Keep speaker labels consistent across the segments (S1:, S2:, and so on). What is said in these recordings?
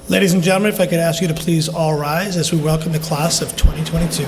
S1: Ladies and gentlemen, if I could ask you to please all rise as we welcome the class of 2022.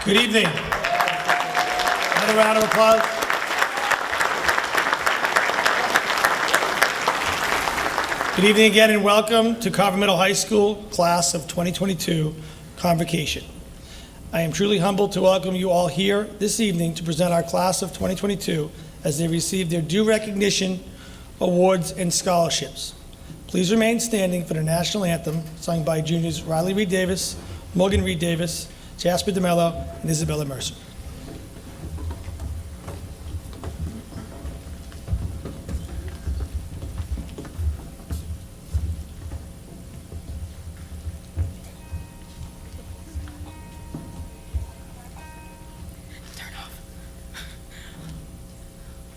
S1: Good evening. Another round of applause. Good evening again and welcome to Carver Middle High School class of 2022 Convocation. I am truly humbled to welcome you all here this evening to present our class of 2022 as they receive their due recognition, awards, and scholarships. Please remain standing for the national anthem sung by juniors Riley Reed Davis, Morgan Reed Davis, Jasper DeMello, and Isabella Mercer.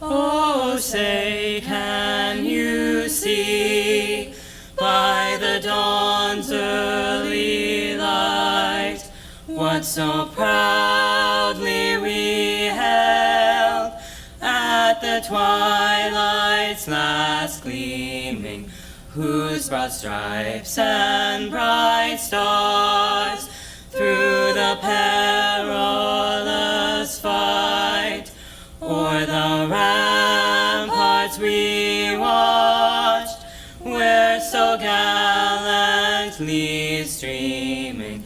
S2: Oh, say, can you see by the dawn's early light what so proudly we held at the twilight's last gleaming, whose broad stripes and bright stars through the perilous fight o'er the ramparts swiftly streaming,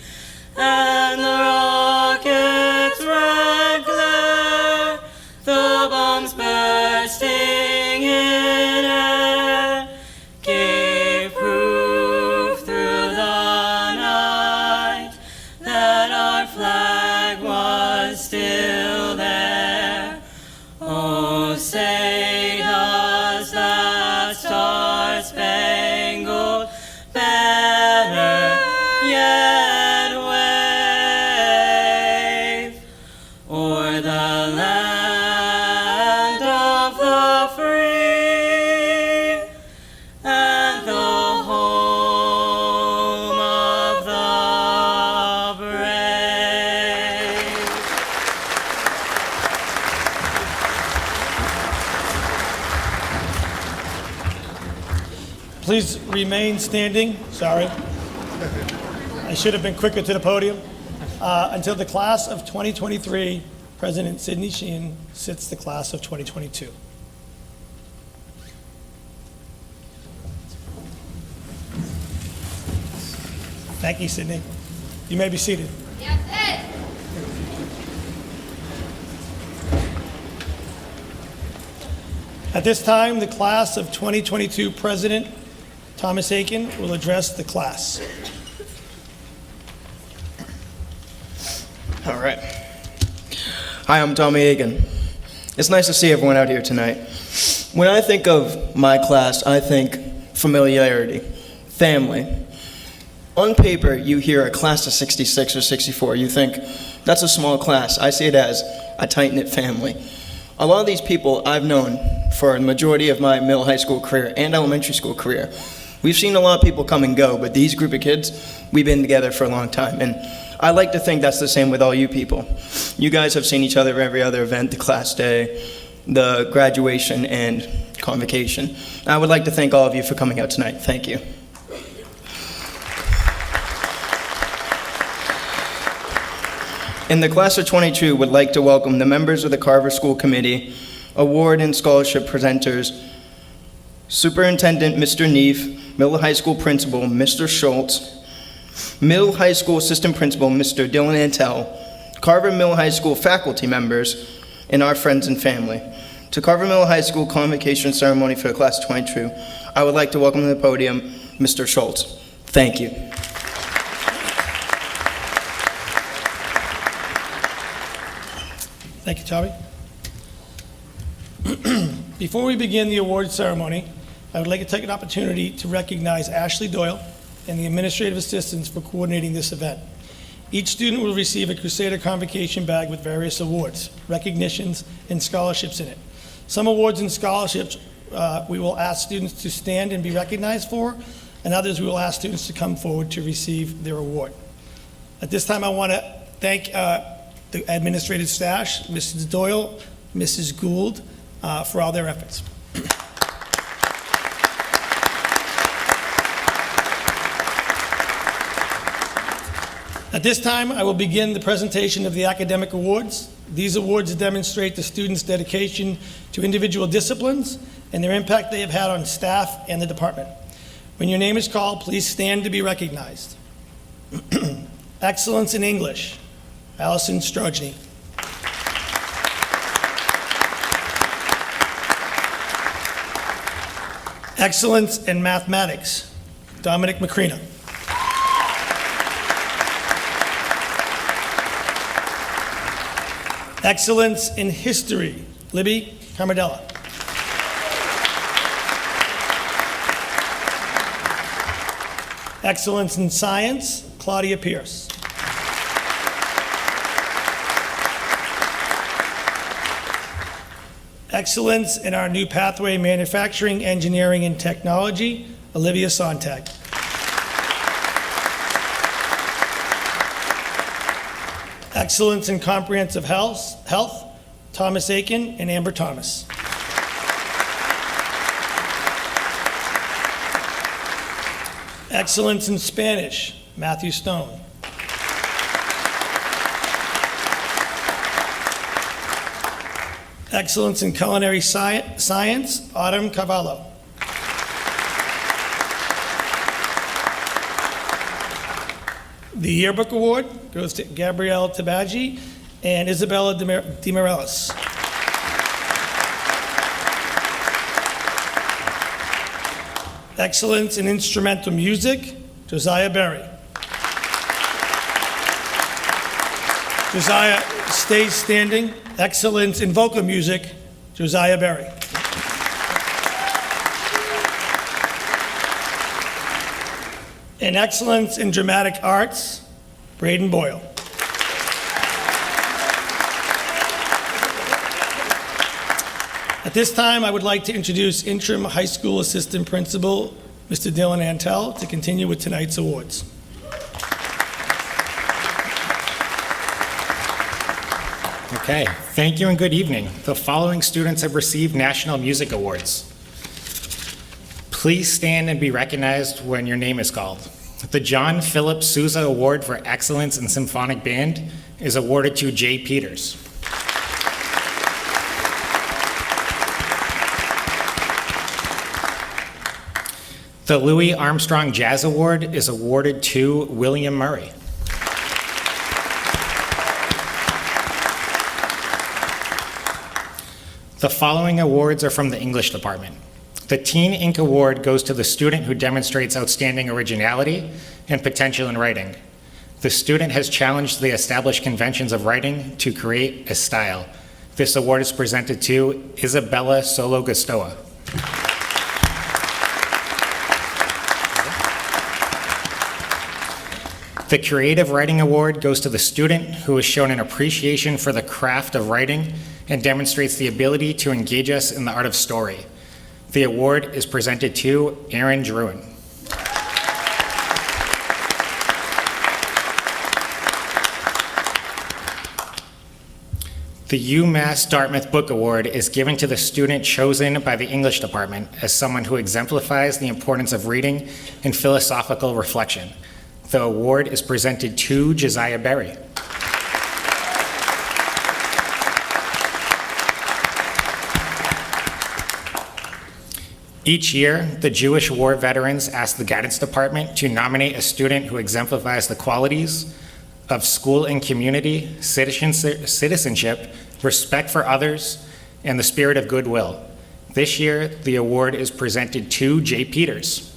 S2: and the rocket's red glare, the bombs bursting in air, gave proof through the night that our flag was still there. Oh, say does that star-spangled banner yet wave o'er the land of the free and the home of the brave?
S1: Please remain standing. Sorry. I should have been quicker to the podium. Until the class of 2023, President Sidney Sheehan sits the class of 2022. Thank you, Sidney. You may be seated. At this time, the class of 2022 President Thomas Aiken will address the class.
S3: All right. Hi, I'm Tommy Aiken. It's nice to see everyone out here tonight. When I think of my class, I think familiarity, family. On paper, you hear a class of 66 or 64. You think, that's a small class. I see it as a tight-knit family. A lot of these people I've known for the majority of my middle high school career and elementary school career. We've seen a lot of people come and go, but these group of kids, we've been together for a long time. And I like to think that's the same with all you people. You guys have seen each other at every other event, the class day, the graduation, and convocation. I would like to thank all of you for coming out tonight. Thank you. And the class of 22 would like to welcome the members of the Carver School Committee, award and scholarship presenters, Superintendent Mr. Neef, Middle High School Principal Mr. Schultz, Middle High School Assistant Principal Mr. Dylan Antel, Carver Middle High School faculty members, and our friends and family. To Carver Middle High School convocation ceremony for the class of 22, I would like to welcome to the podium Mr. Schultz. Thank you.
S1: Thank you, Tommy. Before we begin the award ceremony, I would like to take an opportunity to recognize Ashley Doyle and the administrative assistants for coordinating this event. Each student will receive a Crusader Convocation bag with various awards, recognitions, and scholarships in it. Some awards and scholarships we will ask students to stand and be recognized for, and others we will ask students to come forward to receive their award. At this time, I want to thank the administrative staff, Mrs. Doyle, Mrs. Gould, for all their efforts. At this time, I will begin the presentation of the academic awards. These awards demonstrate the students' dedication to individual disciplines and their impact they have had on staff and the department. When your name is called, please stand to be recognized. Excellence in English, Allison Strojny. Excellence in Mathematics, Dominic Macrina. Excellence in History, Libby Carmadella. Excellence in Science, Claudia Pierce. Excellence in our new pathway, Manufacturing, Engineering, and Technology, Olivia Sontag. Excellence in Comprehensive Health, Thomas Aiken and Amber Thomas. Excellence in Spanish, Matthew Stone. Excellence in Culinary Science, Autumn Cavallo. The Yearbook Award goes to Gabrielle Tabagi and Isabella DeMorellis. Excellence in Instrumental Music, Josiah Berry. Josiah stays standing. Excellence in Vocal Music, Josiah Berry. And Excellence in Dramatic Arts, Braden Boyle. At this time, I would like to introduce Interim High School Assistant Principal, Mr. Dylan Antel, to continue with tonight's awards.
S4: Okay, thank you and good evening. The following students have received National Music Awards. Please stand and be recognized when your name is called. The John Philip Sousa Award for Excellence in Symphonic Band is awarded to Jay Peters. The Louis Armstrong Jazz Award is awarded to William Murray. The following awards are from the English department. The Teen Ink Award goes to the student who demonstrates outstanding originality and potential in writing. The student has challenged the established conventions of writing to create a style. This award is presented to Isabella Solo Gustoa. The Creative Writing Award goes to the student who has shown an appreciation for the craft of writing and demonstrates the ability to engage us in the art of story. The award is presented to Aaron Druin. The UMass Dartmouth Book Award is given to the student chosen by the English department as someone who exemplifies the importance of reading and philosophical reflection. The award is presented to Josiah Berry. Each year, the Jewish war veterans ask the guidance department to nominate a student who exemplifies the qualities of school and community, citizenship, respect for others, and the spirit of goodwill. This year, the award is presented to Jay Peters.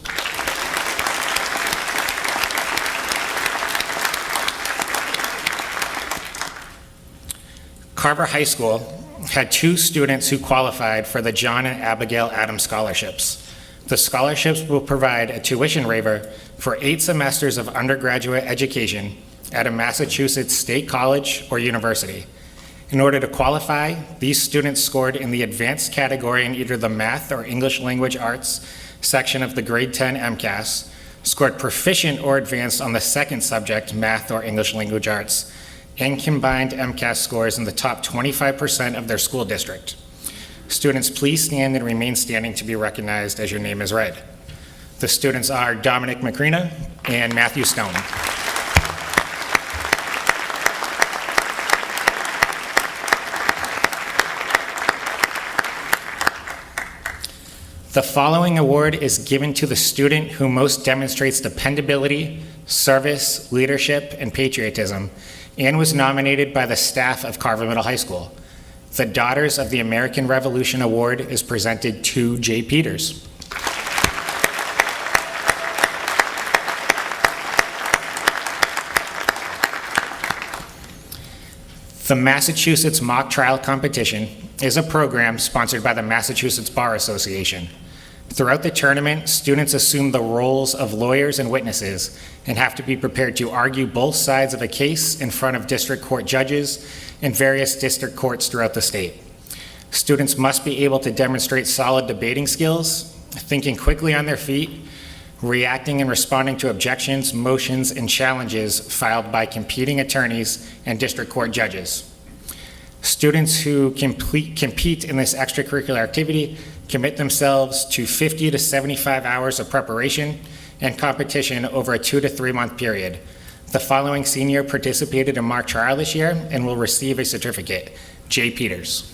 S4: Carver High School had 2 students who qualified for the John and Abigail Adams scholarships. The scholarships will provide a tuition waiver for 8 semesters of undergraduate education at a Massachusetts state college or university. In order to qualify, these students scored in the advanced category in either the Math or English Language Arts section of the grade 10 MCAS, scored proficient or advanced on the second subject, Math or English Language Arts, and combined MCAS scores in the top 25% of their school district. Students, please stand and remain standing to be recognized as your name is read. The students are Dominic Macrina and Matthew Stone. The following award is given to the student who most demonstrates dependability, service, leadership, and patriotism, and was nominated by the staff of Carver Middle High School. The Daughters of the American Revolution Award is presented to Jay Peters. The Massachusetts Mock Trial Competition is a program sponsored by the Massachusetts Bar Association. Throughout the tournament, students assume the roles of lawyers and witnesses and have to be prepared to argue both sides of a case in front of district court judges and various district courts throughout the state. Students must be able to demonstrate solid debating skills, thinking quickly on their feet, reacting and responding to objections, motions, and challenges filed by competing attorneys and district court judges. Students who compete in this extracurricular activity commit themselves to 50 to 75 hours of preparation and competition over a 2 to 3 month period. The following senior participated in mock trial this year and will receive a certificate. Jay Peters.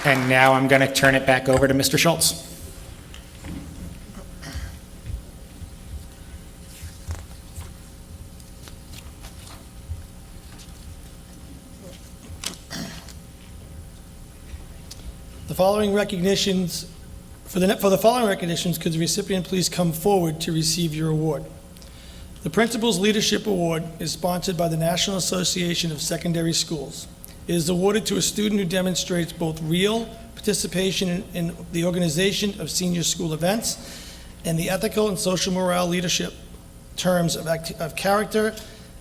S4: And now I'm going to turn it back over to Mr. Schultz.
S1: The following recognitions, for the following recognitions, could the recipient please come forward to receive your award? The Principal's Leadership Award is sponsored by the National Association of Secondary Schools. It is awarded to a student who demonstrates both real participation in the organization of senior school events and the ethical and social morale leadership terms of character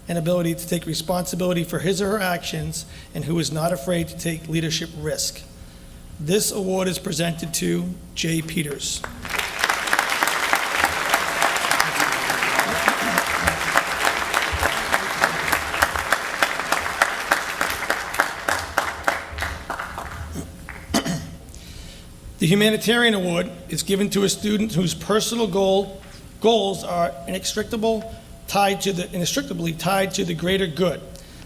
S1: and ability to take responsibility for his or her actions, and who is not afraid to take leadership risk. This award is presented to Jay Peters. The Humanitarian Award is given to a student whose personal goals are inextricably tied to the greater good.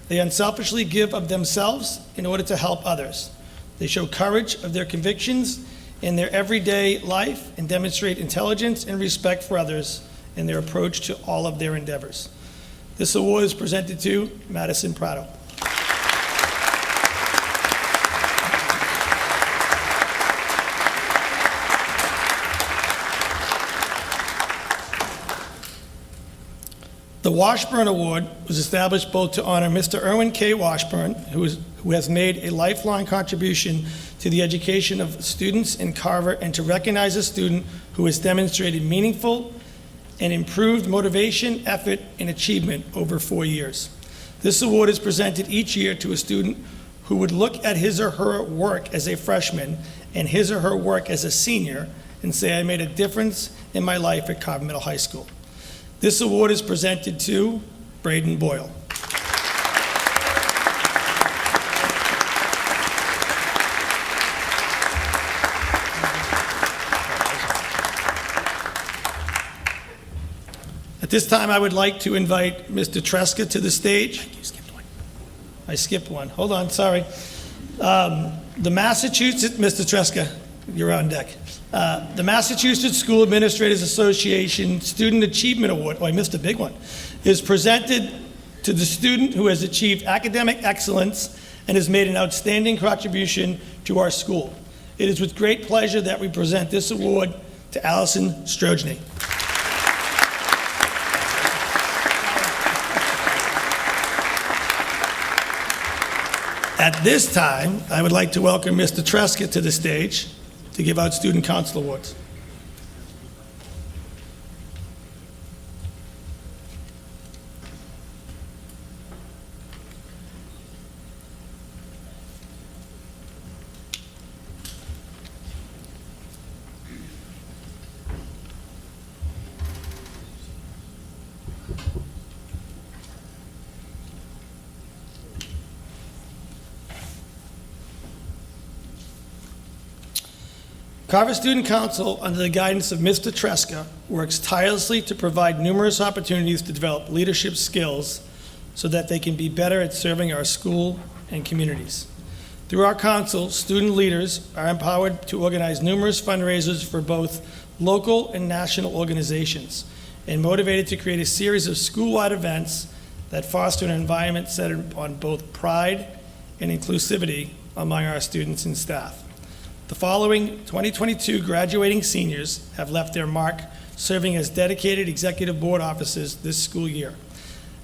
S1: They unselfishly give of themselves in order to help others. They show courage of their convictions in their everyday life and demonstrate intelligence and respect for others in their approach to all of their endeavors. This award is presented to Madison Prado. The Washburn Award was established both to honor Mr. Erwin K. Washburn, who has made a lifelong contribution to the education of students in Carver, and to recognize a student who has demonstrated meaningful and improved motivation, effort, and achievement over 4 years. This award is presented each year to a student who would look at his or her work as a freshman and his or her work as a senior and say, I made a difference in my life at Carver Middle High School. This award is presented to Braden Boyle. At this time, I would like to invite Mr. Tresca to the stage. You skipped one. I skipped one. Hold on, sorry. The Massachusetts, Mr. Tresca, you're on deck. The Massachusetts School Administrators Association Student Achievement Award, oh, I missed a big one, is presented to the student who has achieved academic excellence and has made an outstanding contribution to our school. It is with great pleasure that we present this award to Allison Strojny. At this time, I would like to welcome Mr. Tresca to the stage to give out Student Council Awards. Carver Student Council, under the guidance of Mr. Tresca, works tirelessly to provide numerous opportunities to develop leadership skills so that they can be better at serving our school and communities. Through our council, student leaders are empowered to organize numerous fundraisers for both local and national organizations, and motivated to create a series of school-wide events that foster an environment centered on both pride and inclusivity among our students and staff. The following 2022 graduating seniors have left their mark serving as dedicated executive board officers this school year.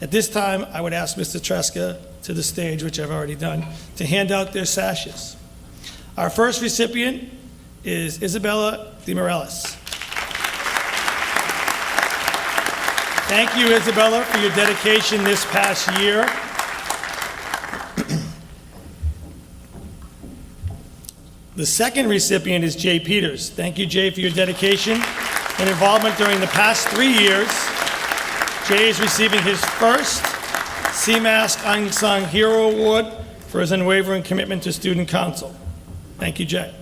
S1: At this time, I would ask Mr. Tresca to the stage, which I've already done, to hand out their sashes. Our first recipient is Isabella DeMorellis. Thank you, Isabella, for your dedication this past year. The second recipient is Jay Peters. Thank you, Jay, for your dedication and involvement during the past 3 years. Jay is receiving his first CMASC Unsung Hero Award for his unwavering commitment to student council. Thank you, Jay.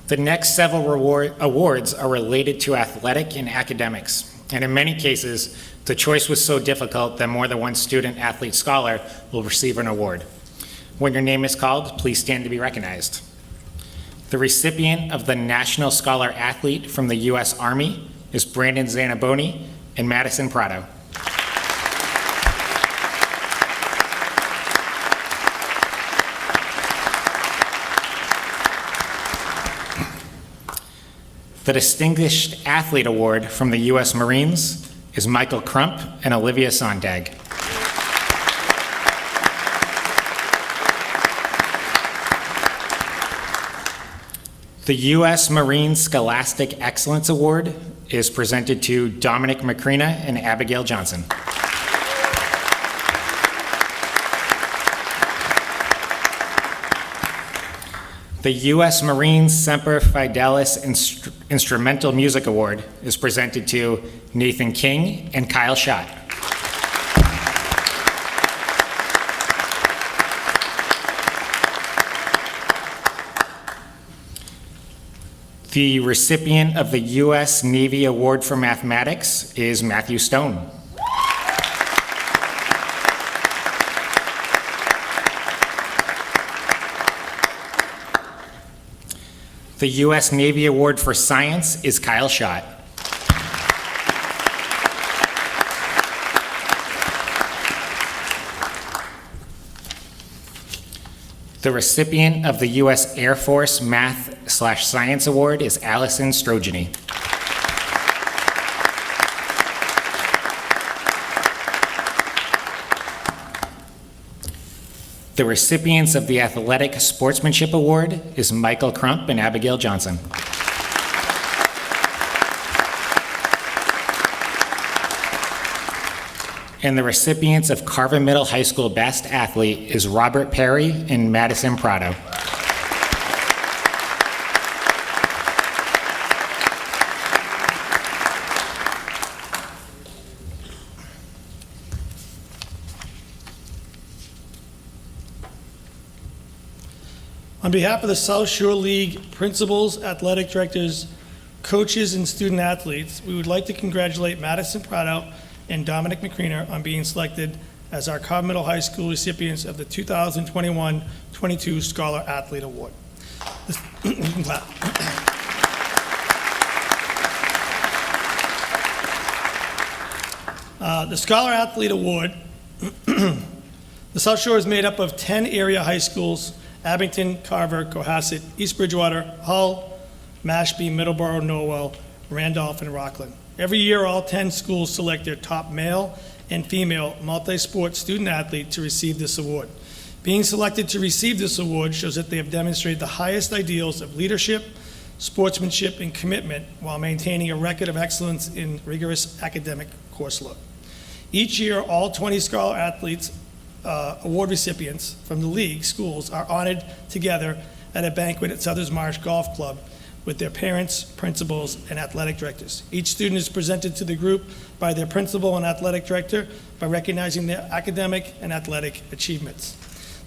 S4: The next several awards are related to athletic and academics, and in many cases, the choice was so difficult that more than one student athlete scholar will receive an award. When your name is called, please stand to be recognized. The recipient of the National Scholar Athlete from the U.S. Army is Brandon Zanaboni and Madison Prado. The Distinguished Athlete Award from the U.S. Marines is Michael Crump and Olivia Sondag. The U.S. Marine Scholastic Excellence Award is presented to Dominic Macrina and Abigail Johnson. The U.S. Marine Semper Fidelis Instrumental Music Award is presented to Nathan King and Kyle Schott. The recipient of the U.S. Navy Award for Mathematics is Matthew Stone. The U.S. Navy Award for Science is Kyle Schott. The recipient of the U.S. Air Force Math/Science Award is Allison Strogeny. The recipients of the Athletic Sportsmanship Award is Michael Crump and Abigail Johnson. And the recipients of Carver Middle High School Best Athlete is Robert Perry and Madison Prado.
S1: On behalf of the South Shore League principals, athletic directors, coaches, and student athletes, we would like to congratulate Madison Prado and Dominic Macrina on being selected as our Carver Middle High School recipients of the 2021-22 Scholar Athlete Award. You can clap. The Scholar Athlete Award, the South Shore is made up of 10 area high schools: Abington, Carver, Cohasset, East Bridgewater, Hull, Mashpee, Middleborough, Norwell, Randolph, and Rockland. Every year, all 10 schools select their top male and female multi-sport student athlete to receive this award. Being selected to receive this award shows that they have demonstrated the highest ideals of leadership, sportsmanship, and commitment while maintaining a record of excellence in rigorous academic coursework. Each year, all 20 Scholar Athletes award recipients from the league schools are honored together at a banquet at Southers Marsh Golf Club with their parents, principals, and athletic directors. Each student is presented to the group by their principal and athletic director by recognizing their academic and athletic achievements.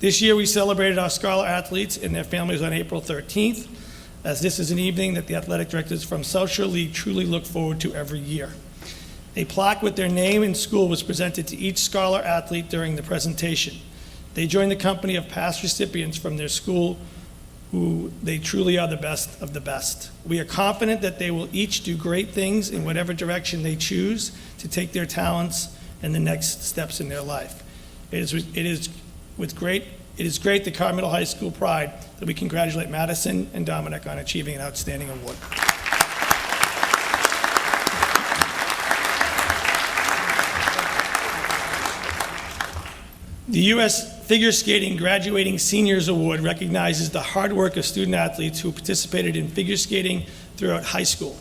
S1: This year we celebrated our Scholar Athletes and their families on April 13th, as this is an evening that the athletic directors from South Shore League truly look forward to every year. A plaque with their name and school was presented to each Scholar Athlete during the presentation. They joined the company of past recipients from their school who they truly are the best of the best. We are confident that they will each do great things in whatever direction they choose to take their talents and the next steps in their life. It is great to Carver Middle High School pride that we congratulate Madison and Dominic on achieving an outstanding award. The U.S. Figure Skating Graduating Seniors Award recognizes the hard work of student athletes who participated in figure skating throughout high school.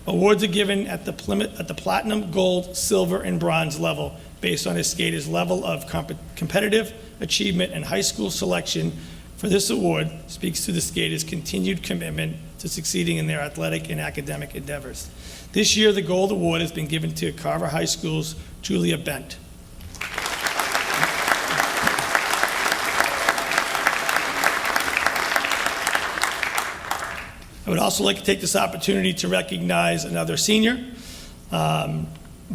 S1: Awards are given at the platinum, gold, silver, and bronze level based on a skater's level of competitive achievement and high school selection. For this award speaks to the skaters' continued commitment to succeeding in their athletic and academic endeavors. This year, the gold award has been given to Carver High School's Julia Bent. I would also like to take this opportunity to recognize another senior,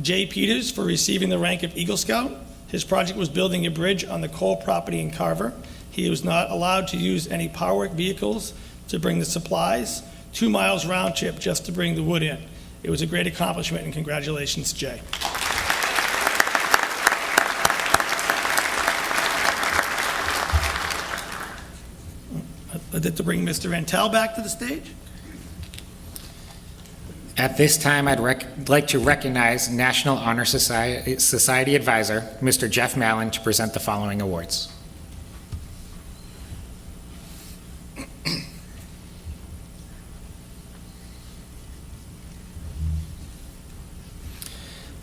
S1: Jay Peters, for receiving the rank of Eagle Scout. His project was building a bridge on the Cole property in Carver. He was not allowed to use any power vehicles to bring the supplies, 2 miles round trip just to bring the wood in. It was a great accomplishment, and congratulations, Jay. I'd like to bring Mr. Antel back to the stage.
S4: At this time, I'd like to recognize National Honor Society Advisor, Mr. Jeff Mallon, to present the following awards.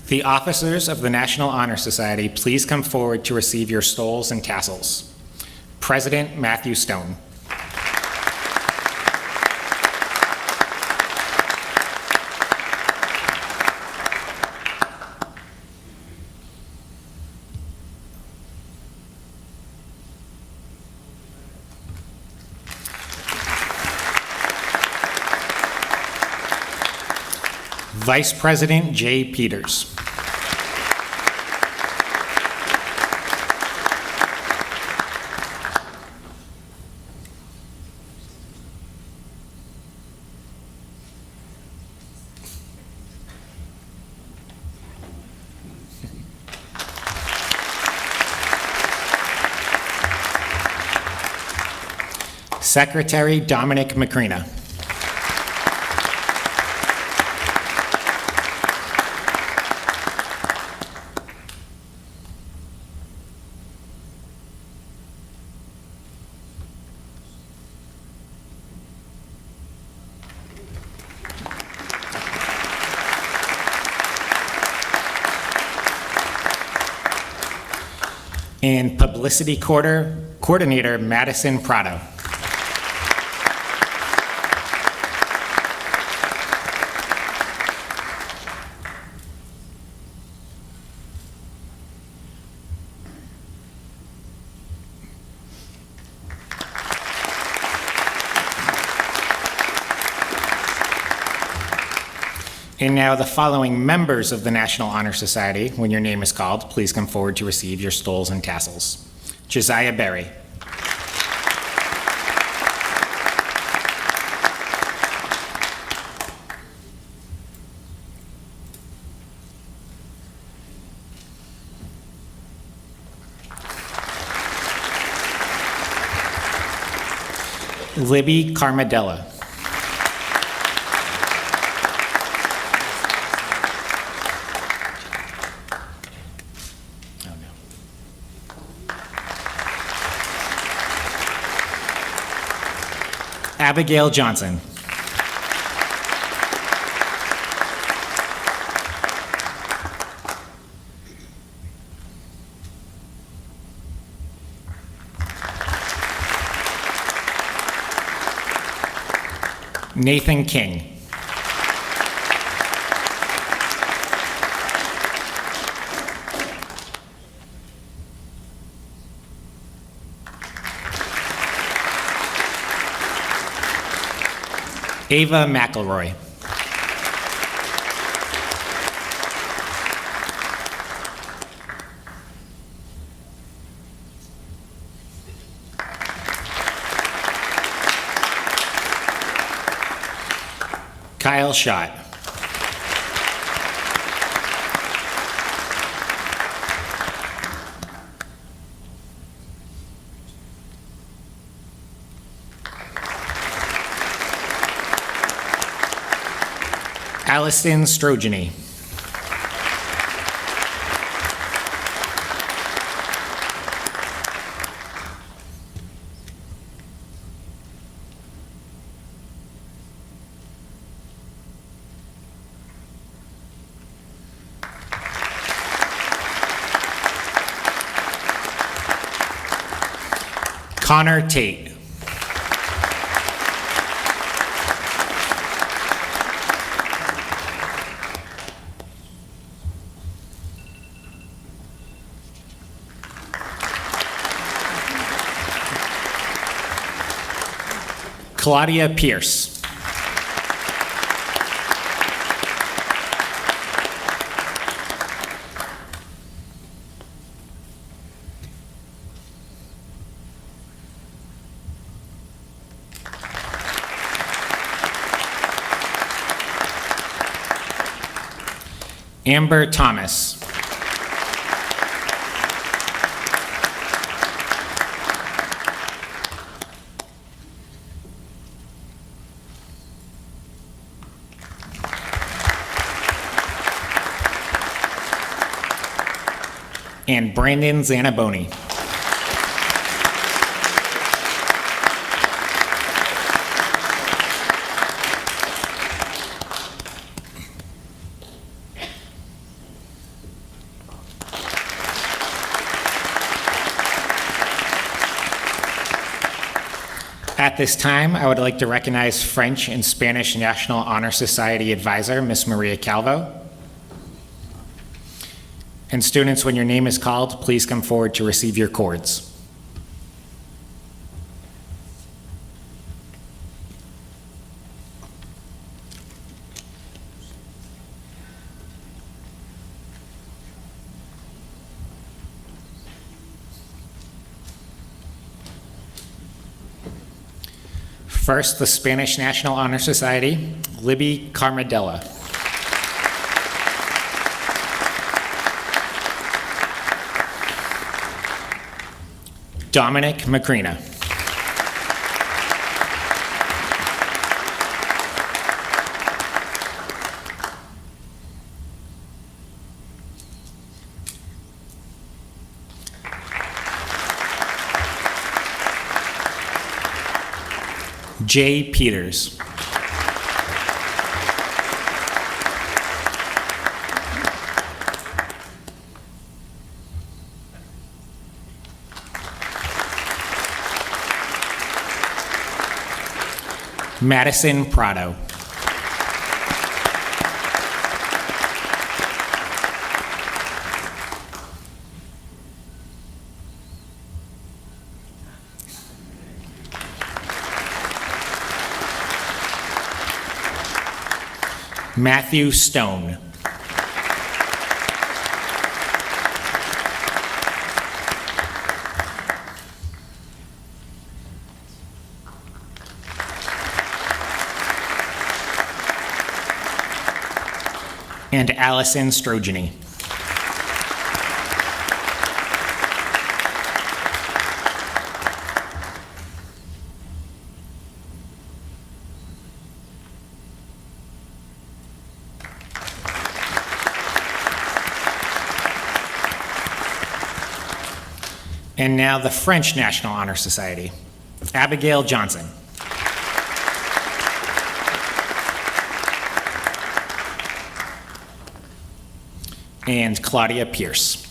S4: The officers of the National Honor Society, please come forward to receive your stoles and tassels. President Matthew Stone. Vice President Jay Peters. Secretary Dominic Macrina. And Publicity Coordinator Madison Prado. And now the following members of the National Honor Society, when your name is called, please come forward to receive your stoles and tassels. Josiah Berry. Libby Carmadella. Abigail Johnson. Nathan King. Ava McElroy. Kyle Schott. Allison Strogeny. Connor Tate. Claudia Pierce. Amber Thomas. and Brandon Zanaboni. At this time, I would like to recognize French and Spanish National Honor Society advisor, Miss Maria Calvo. And students, when your name is called, please come forward to receive your cords. First, the Spanish National Honor Society, Libby Carmadella. Dominic Macrina. Jay Peters. Madison Prado. Matthew Stone. And Allison Strogeny. And now the French National Honor Society, Abigail Johnson. And Claudia Pierce.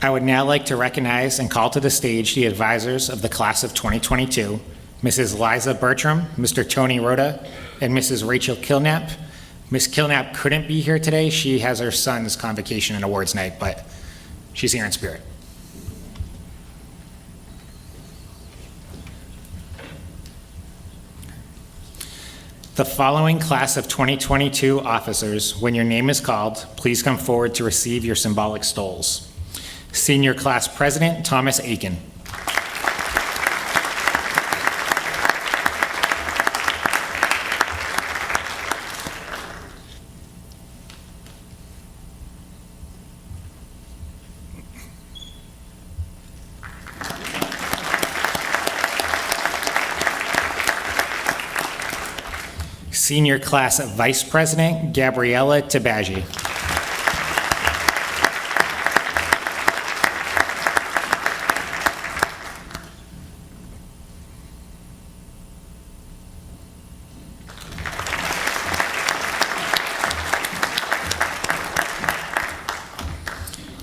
S4: I would now like to recognize and call to the stage the advisors of the class of 2022, Mrs. Liza Bertram, Mr. Tony Rhoda, and Mrs. Rachel Kilknap. Ms. Kilknap couldn't be here today. She has her son's convocation and awards night, but she's here in spirit. The following class of 2022 officers, when your name is called, please come forward to receive your symbolic stoles. Senior Class President, Thomas Aiken. Senior Class Vice President, Gabriella Tabagi.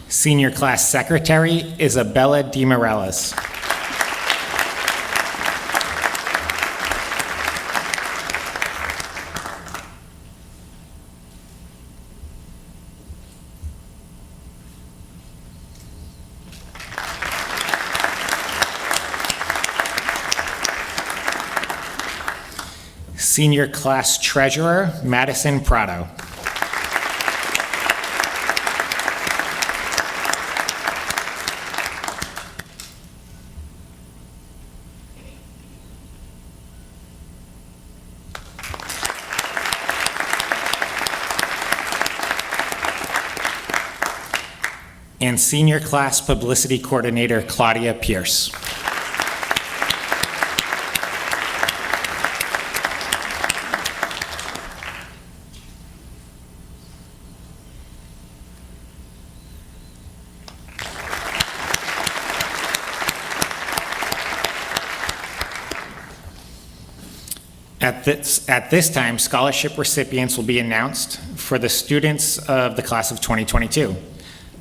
S4: Senior Class Secretary, Isabella DeMorales. Senior Class Treasurer, Madison Prado. and Senior Class Publicity Coordinator Claudia Pierce. At this time, scholarship recipients will be announced for the students of the class of 2022.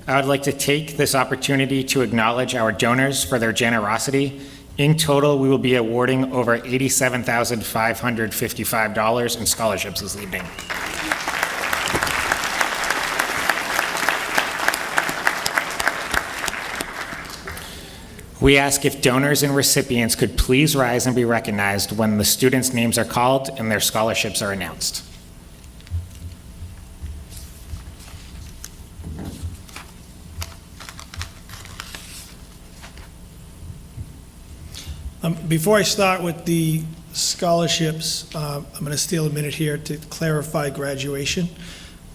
S4: I would like to take this opportunity to acknowledge our donors for their generosity. In total, we will be awarding over $87,555 in scholarships this evening. We ask if donors and recipients could please rise and be recognized when the students' names are called and their scholarships are announced.
S1: Before I start with the scholarships, I'm going to steal a minute here to clarify graduation.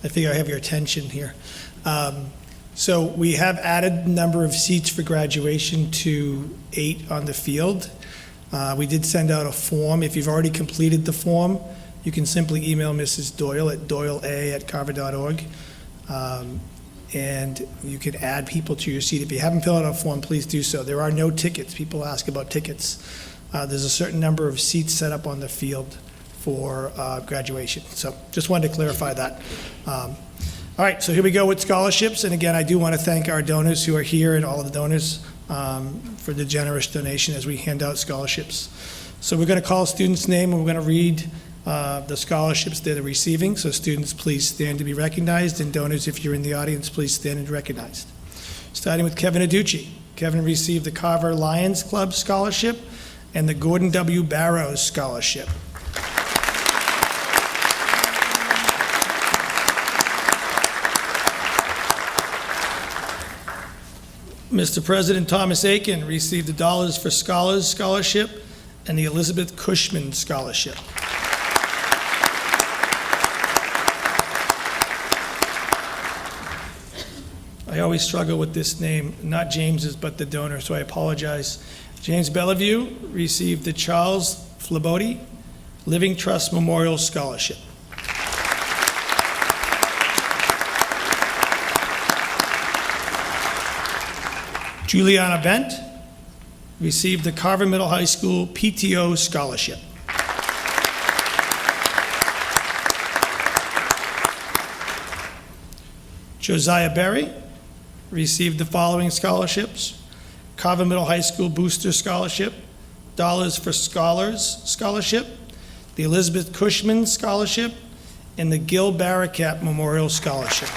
S1: I think I have your attention here. So we have added the number of seats for graduation to 8 on the field. We did send out a form. If you've already completed the form, you can simply email Mrs. Doyle at doylea@carver.org. And you can add people to your seat. If you haven't filled out a form, please do so. There are no tickets. People ask about tickets. There's a certain number of seats set up on the field for graduation. So just wanted to clarify that. All right, so here we go with scholarships. And again, I do want to thank our donors who are here and all of the donors for the generous donation as we hand out scholarships. So we're going to call a student's name and we're going to read the scholarships that they're receiving. So students, please stand to be recognized, and donors, if you're in the audience, please stand and be recognized. Starting with Kevin Aducci. Kevin received the Carver Lions Club Scholarship and the Gordon W. Barrows Scholarship. Mr. President Thomas Aiken received the Dollars for Scholars Scholarship and the Elizabeth Cushman Scholarship. I always struggle with this name, not James's, but the donor, so I apologize. James Bellevue received the Charles Flabody Living Trust Memorial Scholarship. Juliana Bent received the Carver Middle High School PTO Scholarship. Josiah Berry received the following scholarships: Carver Middle High School Booster Scholarship, Dollars for Scholars Scholarship, the Elizabeth Cushman Scholarship, and the Gil Barakat Memorial Scholarship.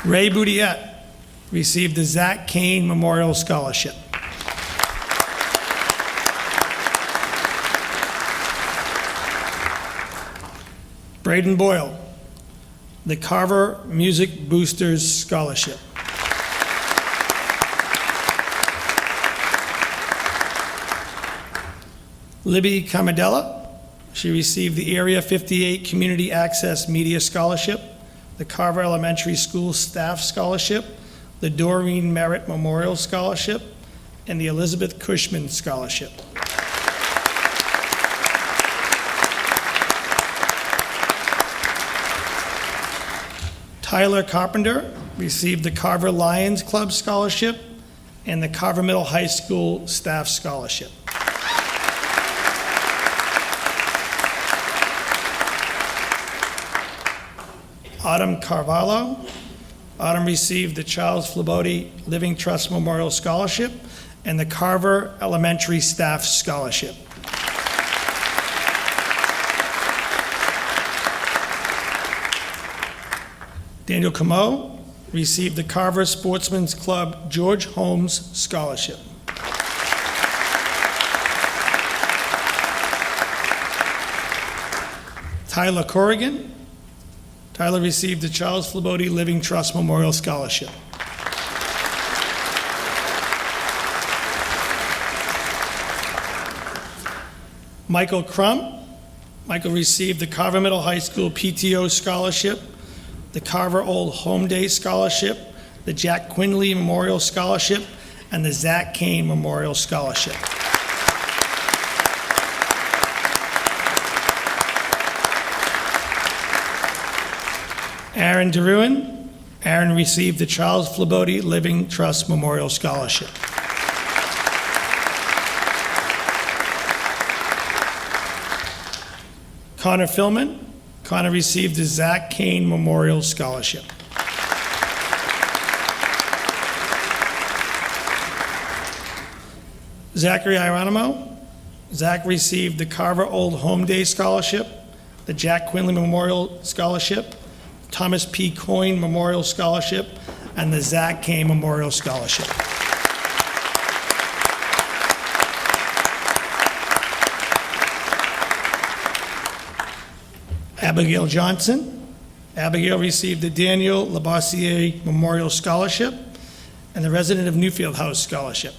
S1: Ray Boudiette received the Zach Kane Memorial Scholarship. Braden Boyle, the Carver Music Boosters Scholarship. Libby Camadella, she received the Area 58 Community Access Media Scholarship, the Carver Elementary School Staff Scholarship, the Doreen Merritt Memorial Scholarship, and the Elizabeth Cushman Scholarship. Tyler Carpenter received the Carver Lions Club Scholarship and the Carver Middle High School Staff Scholarship. Autumn Carvalho. Autumn received the Charles Flabody Living Trust Memorial Scholarship and the Carver Elementary Staff Scholarship. Daniel Camo received the Carver Sportsman's Club George Holmes Scholarship. Tyler Corrigan. Tyler received the Charles Flabody Living Trust Memorial Scholarship. Michael Crump Michael received the Carver Middle High School PTO Scholarship, the Carver Old Home Day Scholarship, the Jack Quinley Memorial Scholarship, and the Zach Kane Memorial Scholarship. Aaron DeRuin. Aaron received the Charles Flabody Living Trust Memorial Scholarship. Connor Philman. Connor received the Zach Kane Memorial Scholarship. Zachary Hieronymo. Zach received the Carver Old Home Day Scholarship, the Jack Quinley Memorial Scholarship, Thomas P. Coyne Memorial Scholarship, and the Zach Kane Memorial Scholarship. Abigail Johnson. Abigail received the Daniel Labossiere Memorial Scholarship and the Resident of Newfield House Scholarship.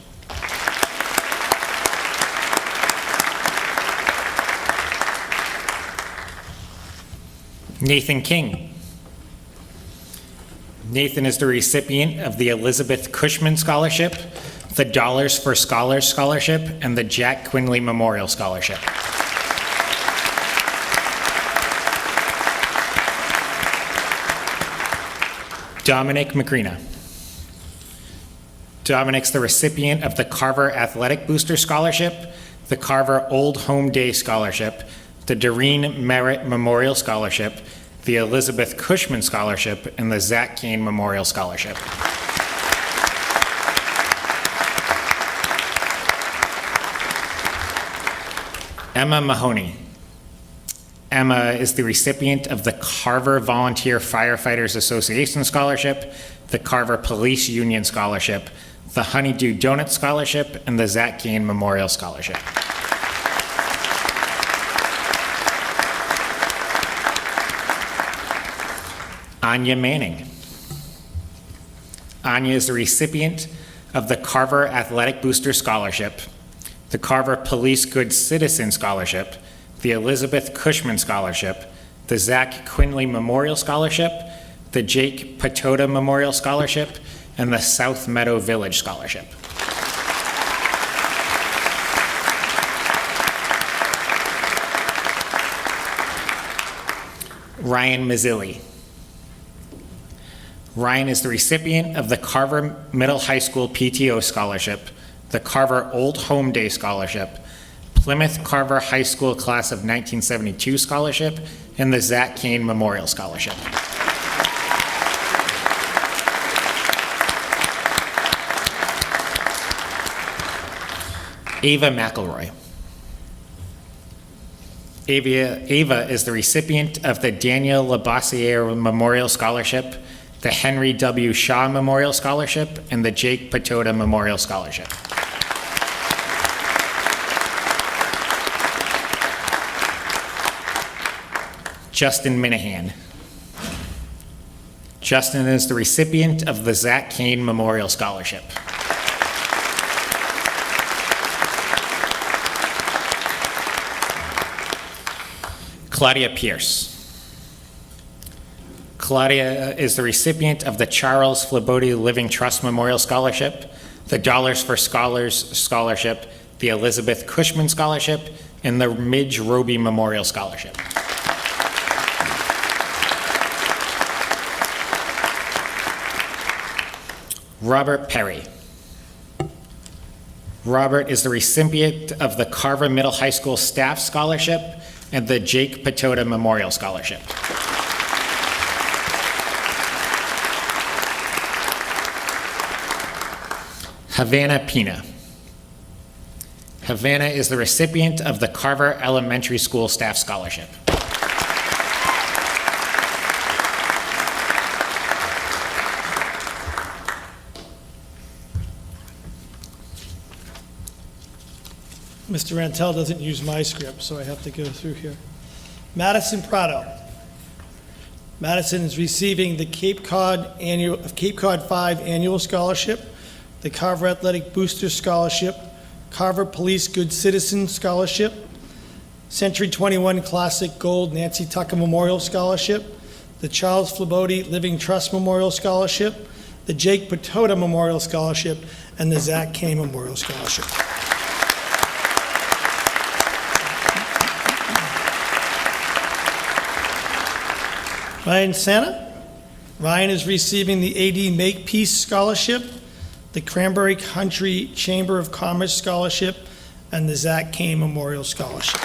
S4: Nathan King. Nathan is the recipient of the Elizabeth Cushman Scholarship, the Dollars for Scholars Scholarship, and the Jack Quinley Memorial Scholarship. Dominic Macrina. Dominic's the recipient of the Carver Athletic Booster Scholarship, the Carver Old Home Day Scholarship, the Doreen Merritt Memorial Scholarship, the Elizabeth Cushman Scholarship, and the Zach Kane Memorial Scholarship. Emma Mahoney. Emma is the recipient of the Carver Volunteer Firefighters Association Scholarship, the Carver Police Union Scholarship, the Honeydew Donut Scholarship, and the Zach Kane Memorial Scholarship. Anya Manning. Anya is the recipient of the Carver Athletic Booster Scholarship, the Carver Police Good Citizen Scholarship, the Elizabeth Cushman Scholarship, the Zach Quinley Memorial Scholarship, the Jake Patota Memorial Scholarship, and the South Meadow Village Scholarship. Ryan Mazzilli. Ryan is the recipient of the Carver Middle High School PTO Scholarship, the Carver Old Home Day Scholarship, Plymouth Carver High School Class of 1972 Scholarship, and the Zach Kane Memorial Scholarship. Ava McElroy. Ava is the recipient of the Daniel Labossiere Memorial Scholarship, the Henry W. Shaw Memorial Scholarship, and the Jake Patota Memorial Scholarship. Justin Minahan. Justin is the recipient of the Zach Kane Memorial Scholarship. Claudia Pierce. Claudia is the recipient of the Charles Flabody Living Trust Memorial Scholarship, the Dollars for Scholars Scholarship, the Elizabeth Cushman Scholarship, and the Midge Roby Memorial Scholarship. Robert Perry. Robert is the recipient of the Carver Middle High School Staff Scholarship and the Jake Patota Memorial Scholarship. Havana Pina. Havana is the recipient of the Carver Elementary School Staff Scholarship.
S1: Mr. Rantel doesn't use my script, so I have to go through here. Madison Prado. Madison is receiving the Cape Cod 5 Annual Scholarship, the Carver Athletic Booster Scholarship, Carver Police Good Citizen Scholarship, Century 21 Classic Gold Nancy Tucker Memorial Scholarship, the Charles Flabody Living Trust Memorial Scholarship, the Jake Patota Memorial Scholarship, and the Zach Kane Memorial Scholarship. Ryan Santa. Ryan is receiving the AD Makepeace Scholarship, the Cranberry Country Chamber of Commerce Scholarship, and the Zach Kane Memorial Scholarship.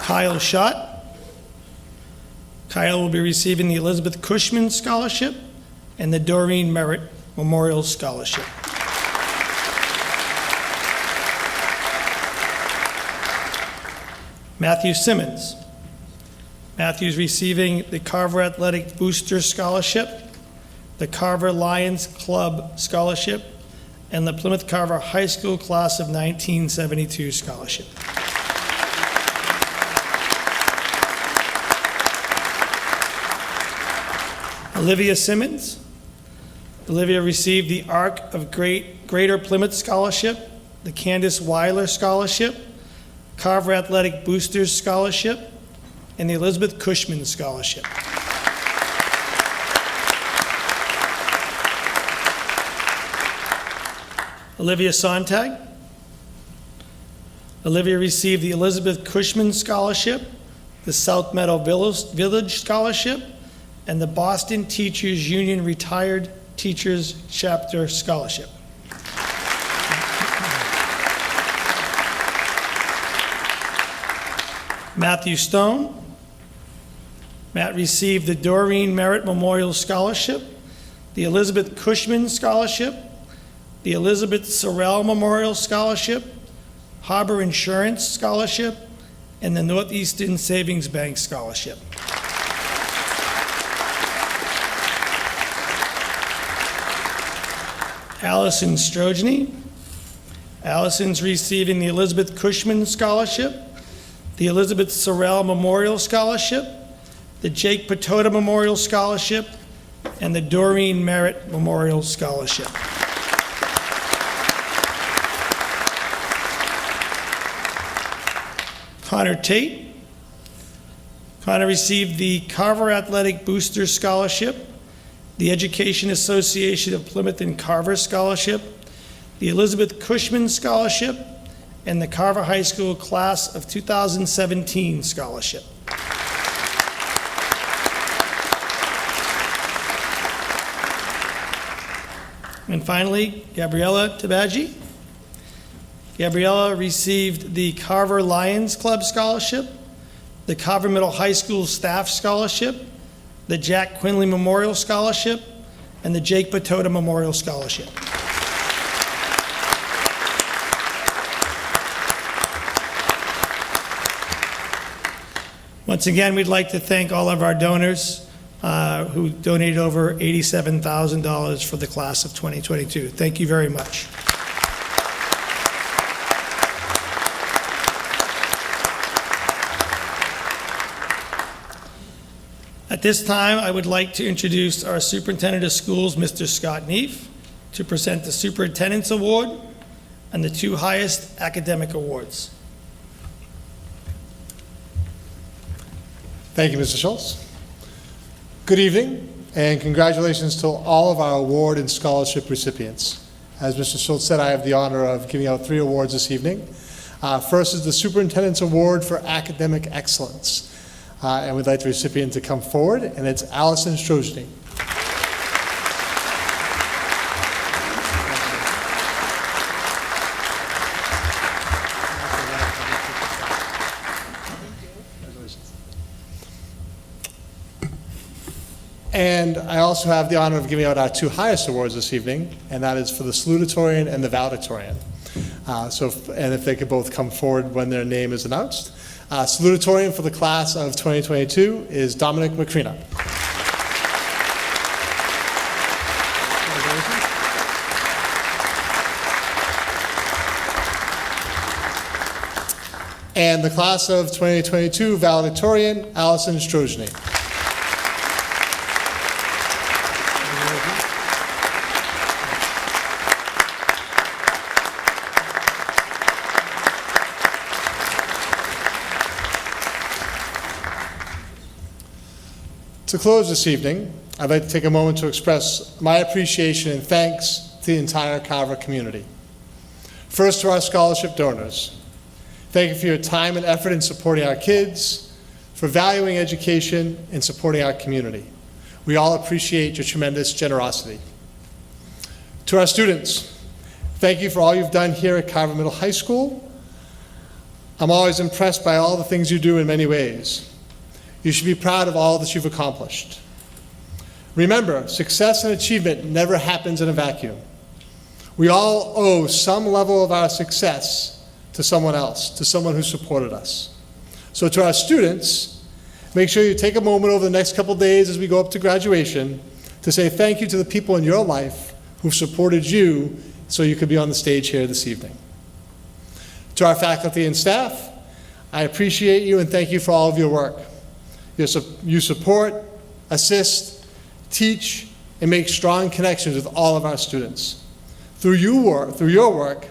S1: Kyle Schott. Kyle will be receiving the Elizabeth Cushman Scholarship and the Doreen Merritt Memorial Scholarship. Matthew Simmons. Matthew's receiving the Carver Athletic Booster Scholarship, the Carver Lions Club Scholarship, and the Plymouth Carver High School Class of 1972 Scholarship. Olivia Simmons. Olivia received the Arc of Greater Plymouth Scholarship, the Candace Weiler Scholarship, Carver Athletic Boosters Scholarship, and the Elizabeth Cushman Scholarship. Olivia Sontag. Olivia received the Elizabeth Cushman Scholarship, the South Meadow Village Scholarship, and the Boston Teachers Union Retired Teachers Chapter Scholarship. Matthew Stone. Matt received the Doreen Merritt Memorial Scholarship, the Elizabeth Cushman Scholarship, the Elizabeth Sorrell Memorial Scholarship, Harbor Insurance Scholarship, and the Northeastern Savings Bank Scholarship. Allison Strojny. Allison's receiving the Elizabeth Cushman Scholarship, the Elizabeth Sorrell Memorial Scholarship, the Jake Patota Memorial Scholarship, and the Doreen Merritt Memorial Scholarship. Connor Tate. Connor received the Carver Athletic Booster Scholarship, the Education Association of Plymouth and Carver Scholarship, the Elizabeth Cushman Scholarship, and the Carver High School Class of 2017 Scholarship. And finally, Gabriella Tabagi. Gabriella received the Carver Lions Club Scholarship, the Carver Middle High School Staff Scholarship, the Jack Quinley Memorial Scholarship, and the Jake Patota Memorial Scholarship. Once again, we'd like to thank all of our donors who donated over $87,000 for the class of 2022. Thank you very much. At this time, I would like to introduce our Superintendent of Schools, Mr. Scott Neef, to present the Superintendent's Award and the two highest academic awards.
S5: Thank you, Mr. Schultz. Good evening, and congratulations to all of our award and scholarship recipients. As Mr. Schultz said, I have the honor of giving out 3 awards this evening. First is the Superintendent's Award for Academic Excellence. And we'd like the recipient to come forward, and it's Allison Strojny. And I also have the honor of giving out our 2 highest awards this evening, and that is for the salutatorian and the valedictorian. And if they could both come forward when their name is announced. Salutatorian for the class of 2022 is Dominic Macrina. And the class of 2022 valedictorian, Allison Strojny. To close this evening, I'd like to take a moment to express my appreciation and thanks to the entire Carver community. First, to our scholarship donors. Thank you for your time and effort in supporting our kids, for valuing education and supporting our community. We all appreciate your tremendous generosity. To our students, thank you for all you've done here at Carver Middle High School. I'm always impressed by all the things you do in many ways. You should be proud of all that you've accomplished. Remember, success and achievement never happens in a vacuum. We all owe some level of our success to someone else, to someone who supported us. So to our students, make sure you take a moment over the next couple days as we go up to graduation to say thank you to the people in your life who've supported you so you could be on the stage here this evening. To our faculty and staff, I appreciate you and thank you for all of your work. You support, assist, teach, and make strong connections with all of our students. Through your work,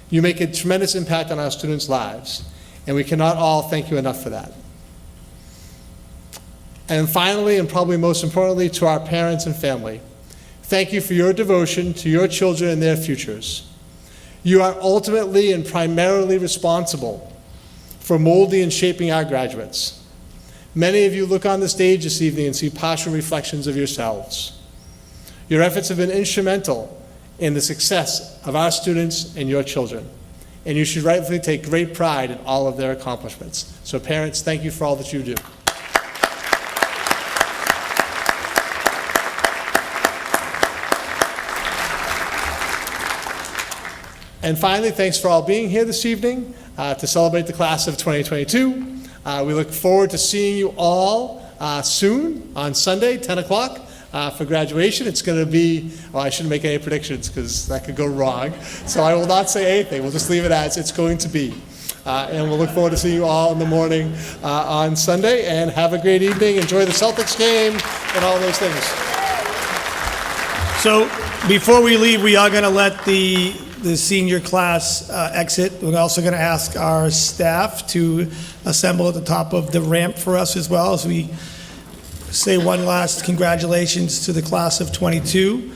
S5: you make a tremendous impact on our students' lives, and we cannot all thank you enough for that. And finally, and probably most importantly, to our parents and family, thank you for your devotion to your children and their futures. You are ultimately and primarily responsible for molding and shaping our graduates. Many of you look on the stage this evening and see partial reflections of yourselves. Your efforts have been instrumental in the success of our students and your children, and you should rightfully take great pride in all of their accomplishments. So parents, thank you for all that you do. And finally, thanks for all being here this evening to celebrate the class of 2022. We look forward to seeing you all soon on Sunday, 10 o'clock, for graduation. It's going to be, well, I shouldn't make any predictions because that could go wrong. So I will not say anything. We'll just leave it as it's going to be. And we'll look forward to seeing you all in the morning on Sunday. And have a great evening. Enjoy the Celtics game and all those things.
S1: So before we leave, we are going to let the senior class exit. We're also going to ask our staff to assemble at the top of the ramp for us as well as we say one last congratulations to the class of 22.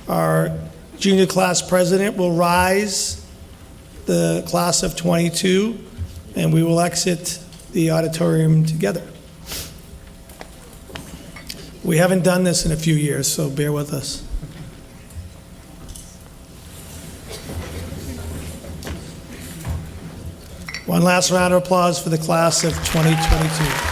S1: Our junior class president will rise the class of 22, and we will exit the auditorium together. We haven't done this in a few years, so bear with us. One last round of applause for the class of 2022.